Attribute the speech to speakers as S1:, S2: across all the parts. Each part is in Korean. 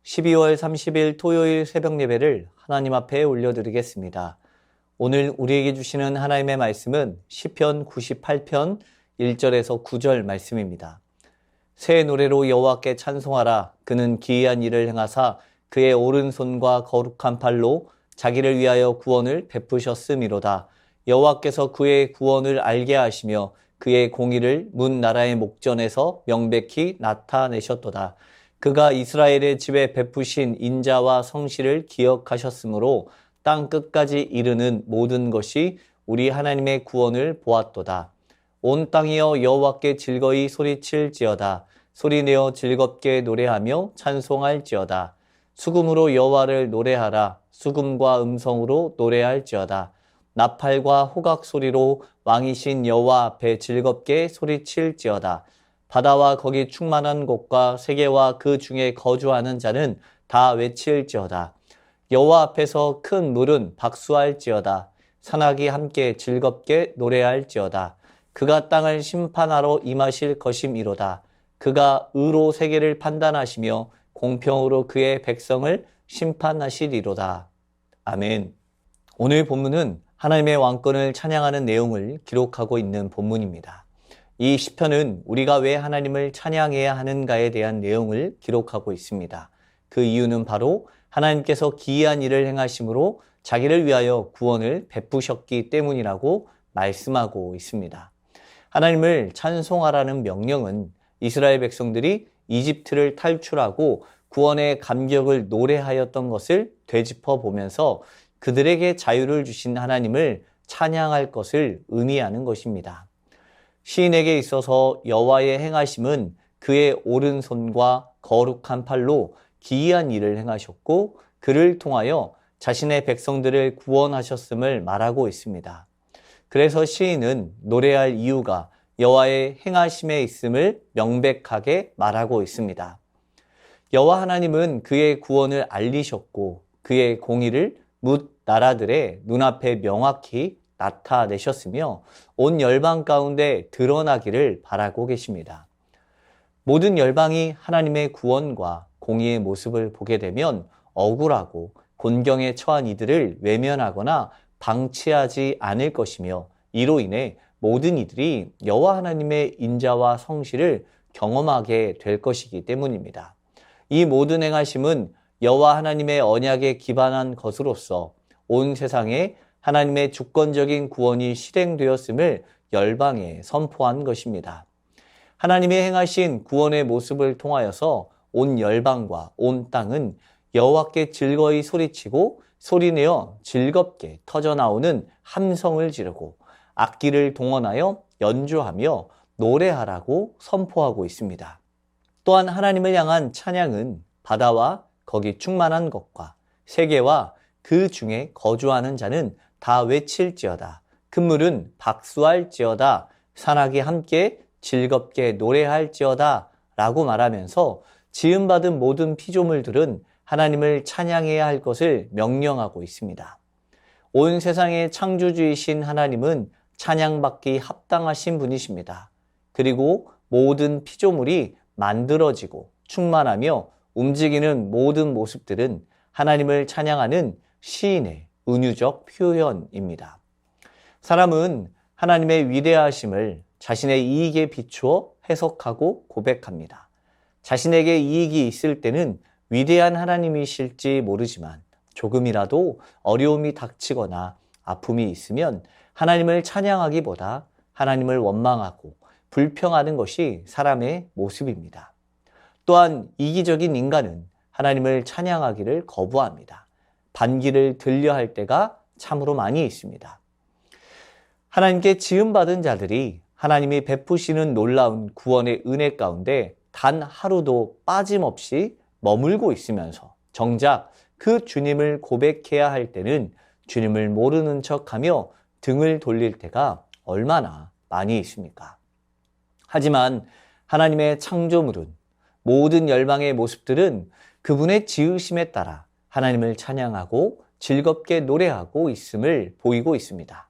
S1: 12월 30일 토요일 새벽 예배를 하나님 앞에 올려드리겠습니다. 오늘 우리에게 주시는 하나님의 말씀은 시편 98편 1절에서 9절 말씀입니다. 새 노래로 여호와께 찬송하라. 그는 기이한 일을 행하사 그의 오른손과 거룩한 팔로 자기를 위하여 구원을 베푸셨음이로다. 여호와께서 그의 구원을 알게 하시며 그의 공의를 문 나라의 목전에서 명백히 나타내셨도다. 그가 이스라엘의 집에 베푸신 인자와 성실을 기억하셨으므로 땅 끝까지 이르는 모든 것이 우리 하나님의 구원을 보았도다. 온 땅이여 여호와께 즐거이 소리칠지어다. 소리내어 즐겁게 노래하며 찬송할지어다. 수금으로 여호와를 노래하라. 수금과 음성으로 노래할지어다. 나팔과 호각 소리로 왕이신 여호와 앞에 즐겁게 소리칠지어다. 바다와 거기 충만한 곳과 세계와 그 중에 거주하는 자는 다 외칠지어다. 여호와 앞에서 큰 물은 박수할지어다. 산악이 함께 즐겁게 노래할지어다. 그가 땅을 심판하러 임하실 것임이로다. 그가 의로 세계를 판단하시며 공평으로 그의 백성을 심판하시리로다. 아멘. 오늘 본문은 하나님의 왕권을 찬양하는 내용을 기록하고 있는 본문입니다. 이 시편은 우리가 왜 하나님을 찬양해야 하는가에 대한 내용을 기록하고 있습니다. 그 이유는 바로 하나님께서 기이한 일을 행하심으로 자기를 위하여 구원을 베푸셨기 때문이라고 말씀하고 있습니다. 하나님을 찬송하라는 명령은 이스라엘 백성들이 이집트를 탈출하고 구원의 감격을 노래하였던 것을 되짚어 보면서 그들에게 자유를 주신 하나님을 찬양할 것을 의미하는 것입니다. 시인에게 있어서 여호와의 행하심은 그의 오른손과 거룩한 팔로 기이한 일을 행하셨고 그를 통하여 자신의 백성들을 구원하셨음을 말하고 있습니다. 그래서 시인은 노래할 이유가 여호와의 행하심에 있음을 명백하게 말하고 있습니다. 여호와 하나님은 그의 구원을 알리셨고 그의 공의를 뭇 나라들의 눈앞에 명확히 나타내셨으며 온 열방 가운데 드러나기를 바라고 계십니다. 모든 열방이 하나님의 구원과 공의의 모습을 보게 되면 억울하고 곤경에 처한 이들을 외면하거나 방치하지 않을 것이며 이로 인해 모든 이들이 여호와 하나님의 인자와 성실을 경험하게 될 것이기 때문입니다. 이 모든 행하심은 여호와 하나님의 언약에 기반한 것으로서 온 세상에 하나님의 주권적인 구원이 실행되었음을 열방에 선포한 것입니다. 하나님이 행하신 구원의 모습을 통하여서 온 열방과 온 땅은 여호와께 즐거이 소리치고 소리내어 즐겁게 터져나오는 함성을 지르고 악기를 동원하여 연주하며 노래하라고 선포하고 있습니다. 또한 하나님을 향한 찬양은 바다와 거기 충만한 것과 세계와 그 중에 거주하는 자는 다 외칠지어다. 큰 물은 박수할지어다. 산악이 함께 즐겁게 노래할지어다 라고 말하면서 지음받은 모든 피조물들은 하나님을 찬양해야 할 것을 명령하고 있습니다. 온 세상의 창조주이신 하나님은 찬양받기 합당하신 분이십니다. 그리고 모든 피조물이 만들어지고 충만하며 움직이는 모든 모습들은 하나님을 찬양하는 시인의 은유적 표현입니다. 사람은 하나님의 위대하심을 자신의 이익에 비추어 해석하고 고백합니다. 자신에게 이익이 있을 때는 위대한 하나님이실지 모르지만 조금이라도 어려움이 닥치거나 아픔이 있으면 하나님을 찬양하기보다 하나님을 원망하고 불평하는 것이 사람의 모습입니다. 또한 이기적인 인간은 하나님을 찬양하기를 거부합니다. 반기를 들려 할 때가 참으로 많이 있습니다. 하나님께 지음받은 자들이 하나님이 베푸시는 놀라운 구원의 은혜 가운데 단 하루도 빠짐없이 머물고 있으면서 정작 그 주님을 고백해야 할 때는 주님을 모르는 척하며 등을 돌릴 때가 얼마나 많이 있습니까? 하지만 하나님의 창조물은 모든 열방의 모습들은 그분의 지으심에 따라 하나님을 찬양하고 즐겁게 노래하고 있음을 보이고 있습니다.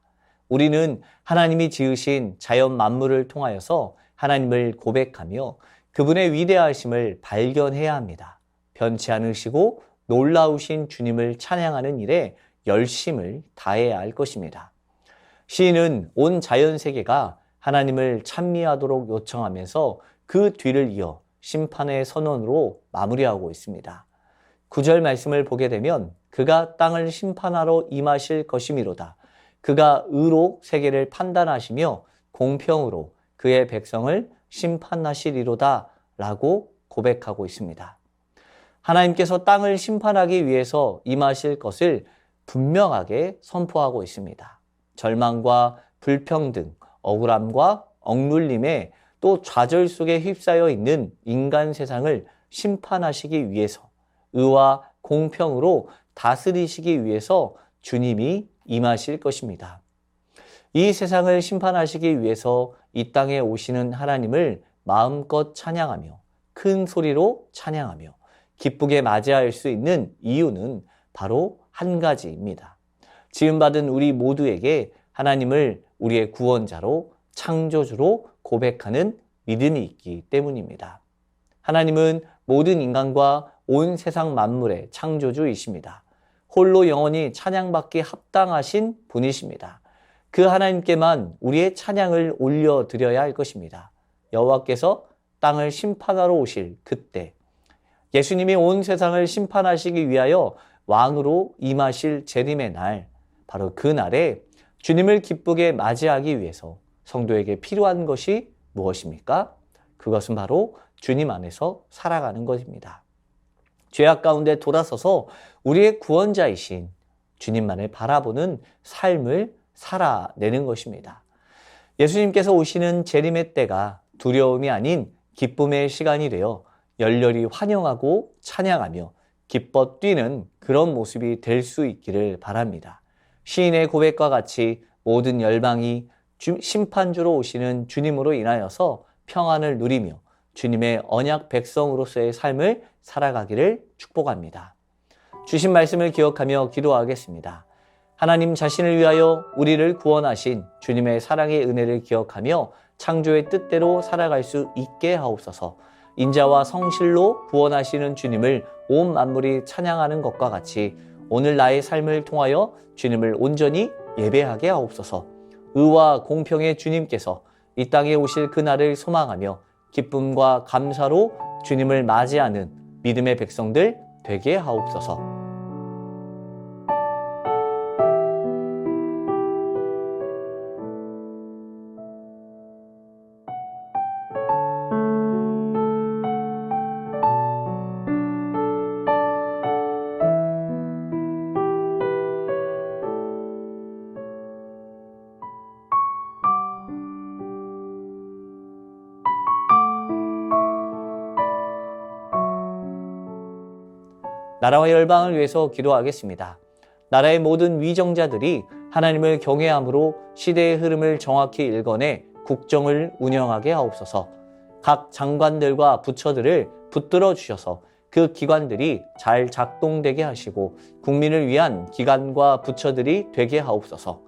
S1: 우리는 하나님이 지으신 자연 만물을 통하여서 하나님을 고백하며 그분의 위대하심을 발견해야 합니다. 변치 않으시고 놀라우신 주님을 찬양하는 일에 열심을 다해야 할 것입니다. 시인은 온 자연 세계가 하나님을 찬미하도록 요청하면서 그 뒤를 이어 심판의 선언으로 마무리하고 있습니다. 9절 말씀을 보게 되면 그가 땅을 심판하러 임하실 것이미로다. 그가 의로 세계를 판단하시며 공평으로 그의 백성을 심판하시리로다 라고 고백하고 있습니다. 하나님께서 땅을 심판하기 위해서 임하실 것을 분명하게 선포하고 있습니다. 절망과 불평등, 억울함과 억눌림에 또 좌절 속에 휩싸여 있는 인간 세상을 심판하시기 위해서 의와 공평으로 다스리시기 위해서 주님이 임하실 것입니다. 이 세상을 심판하시기 위해서 이 땅에 오시는 하나님을 마음껏 찬양하며 큰 소리로 찬양하며 기쁘게 맞이할 수 있는 이유는 바로 한 가지입니다. 지음받은 우리 모두에게 하나님을 우리의 구원자로 창조주로 고백하는 믿음이 있기 때문입니다. 하나님은 모든 인간과 온 세상 만물의 창조주이십니다. 홀로 영원히 찬양받기 합당하신 분이십니다. 그 하나님께만 우리의 찬양을 올려드려야 할 것입니다. 여호와께서 땅을 심판하러 오실 그때 예수님이 온 세상을 심판하시기 위하여 왕으로 임하실 재림의 날, 바로 그 날에 주님을 기쁘게 맞이하기 위해서 성도에게 필요한 것이 무엇입니까? 그것은 바로 주님 안에서 살아가는 것입니다. 죄악 가운데 돌아서서 우리의 구원자이신 주님만을 바라보는 삶을 살아내는 것입니다. 예수님께서 오시는 재림의 때가 두려움이 아닌 기쁨의 시간이 되어 열렬히 환영하고 찬양하며 기뻐 뛰는 그런 모습이 될 수 있기를 바랍니다. 시인의 고백과 같이 모든 열방이 심판주로 오시는 주님으로 인하여서 평안을 누리며 주님의 언약 백성으로서의 삶을 살아가기를 축복합니다. 주신 말씀을 기억하며 기도하겠습니다. 하나님 자신을 위하여 우리를 구원하신 주님의 사랑의 은혜를 기억하며 창조의 뜻대로 살아갈 수 있게 하옵소서. 인자와 성실로 구원하시는 주님을 온 만물이 찬양하는 것과 같이 오늘 나의 삶을 통하여 주님을 온전히 예배하게 하옵소서. 의와 공평의 주님께서 이 땅에 오실 그날을 소망하며 기쁨과 감사로 주님을 맞이하는 믿음의 백성들 되게 하옵소서. 나라와 열방을 위해서 기도하겠습니다. 나라의 모든 위정자들이 하나님을 경외함으로 시대의 흐름을 정확히 읽어내 국정을 운영하게 하옵소서. 각 장관들과 부처들을 붙들어 주셔서 그 기관들이 잘 작동되게 하시고 국민을 위한 기관과 부처들이 되게 하옵소서.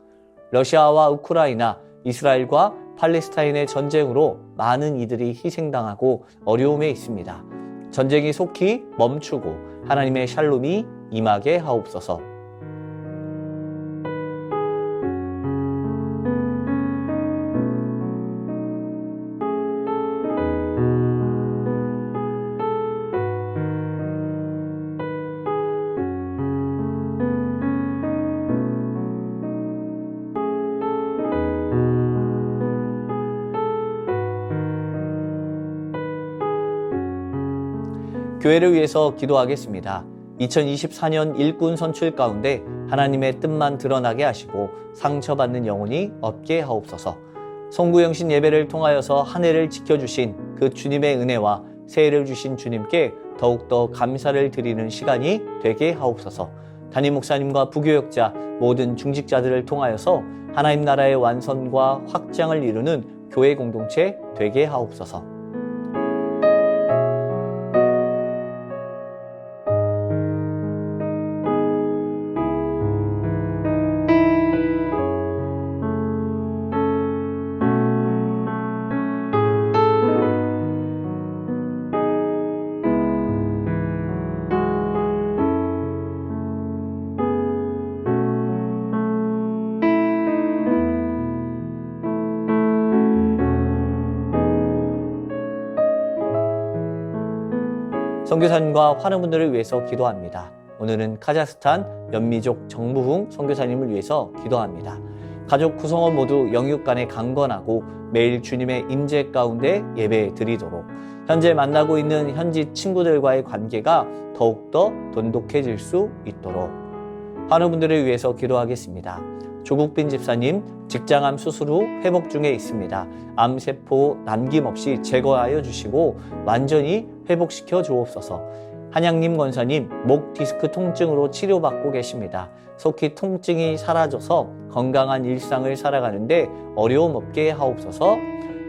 S1: 러시아와 우크라이나, 이스라엘과 팔레스타인의 전쟁으로 많은 이들이 희생당하고 어려움에 있습니다. 전쟁이 속히 멈추고 하나님의 샬롬이 임하게 하옵소서. 교회를 위해서 기도하겠습니다. 2024년 일꾼 선출 가운데 하나님의 뜻만 드러나게 하시고 상처받는 영혼이 없게 하옵소서. 송구영신 예배를 통하여서 한 해를 지켜주신 그 주님의 은혜와 새해를 주신 주님께 더욱더 감사를 드리는 시간이 되게 하옵소서. 담임 목사님과 부교역자 모든 중직자들을 통하여서 하나님 나라의 완성과 확장을 이루는 교회 공동체 되게 하옵소서. 선교사님과 환우분들을 위해서 기도합니다. 오늘은 카자흐스탄 연미족 정부흥 선교사님을 위해서 기도합니다. 가족 구성원 모두 영육 간에 강건하고 매일 주님의 임재 가운데 예배 드리도록, 현재 만나고 있는 현지 친구들과의 관계가 더욱더 돈독해질 수 있도록 환우분들을 위해서 기도하겠습니다. 조국빈 집사님 직장암 수술 후 회복 중에 있습니다. 암세포 남김없이 제거하여 주시고 완전히 회복시켜 주옵소서. 한양님 권사님 목 디스크 통증으로 치료받고 계십니다. 속히 통증이 사라져서 건강한 일상을 살아가는데 어려움 없게 하옵소서.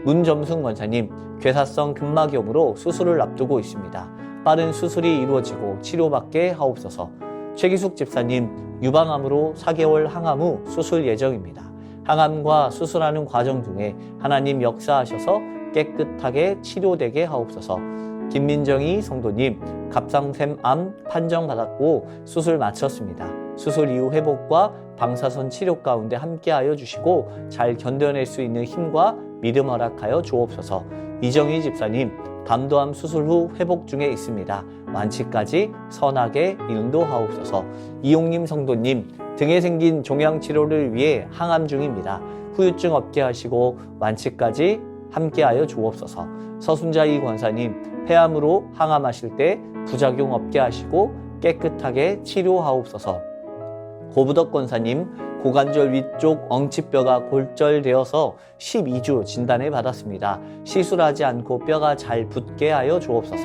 S1: 문점순 권사님 괴사성 근막염으로 수술을 앞두고 있습니다. 빠른 수술이 이루어지고 치료받게 하옵소서. 최기숙 집사님 유방암으로 4개월 항암 후 수술 예정입니다. 항암과 수술하는 과정 중에 하나님 역사하셔서 깨끗하게 치료되게 하옵소서. 김민정희 성도님 갑상샘암 판정받았고 수술 마쳤습니다. 수술 이후 회복과 방사선 치료 가운데 함께하여 주시고 잘 견뎌낼 수 있는 힘과 믿음 허락하여 주옵소서. 이정희 집사님 담도암 수술 후 회복 중에 있습니다. 완치까지 선하게 인도하옵소서. 이용님 성도님 등에 생긴 종양 치료를 위해 항암 중입니다. 후유증 없게 하시고 완치까지 함께하여 주옵소서. 서순자이 권사님 폐암으로 항암하실 때 부작용 없게 하시고 깨끗하게 치료하옵소서. 고부덕 권사님 고관절 위쪽 엉치뼈가 골절되어서 12주 진단을 받았습니다. 시술하지 않고 뼈가 잘 붙게 하여 주옵소서.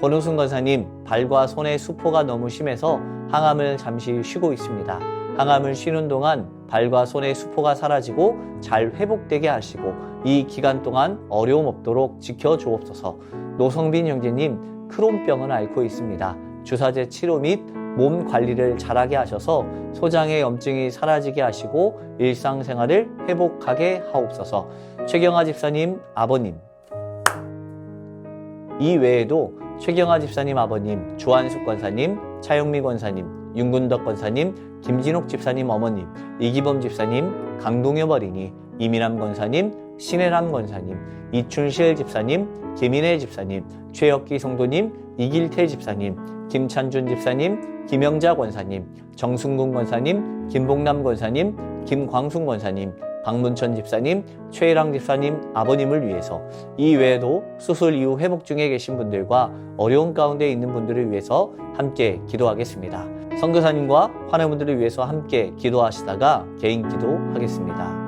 S1: 권우순 권사님 발과 손의 수포가 너무 심해서 항암을 잠시 쉬고 있습니다. 항암을 쉬는 동안 발과 손의 수포가 사라지고 잘 회복되게 하시고 이 기간 동안 어려움 없도록 지켜주옵소서. 노성빈 형제님 크론병을 앓고 있습니다. 주사제 치료 및 몸 관리를 잘하게 하셔서 소장의 염증이 사라지게 하시고 일상생활을 회복하게 하옵소서. 최경아 집사님 아버님 이 외에도 최경아 집사님 아버님, 주한숙 권사님, 차영미 권사님, 윤군덕 권사님, 김진옥 집사님 어머님, 이기범 집사님, 강동엽 어린이, 이민남 권사님, 신혜람 권사님, 이춘실 집사님, 김인혜 집사님, 최혁기 성도님, 이길태 집사님, 김찬준 집사님, 김영자 권사님, 정순군 권사님, 김봉남 권사님, 김광순 권사님, 박문천 집사님, 최일랑 집사님 아버님을 위해서, 이 외에도 수술 이후 회복 중에 계신 분들과 어려운 가운데 있는 분들을 위해서 함께 기도하겠습니다. 선교사님과 환우분들을 위해서 함께 기도하시다가 개인 기도하겠습니다.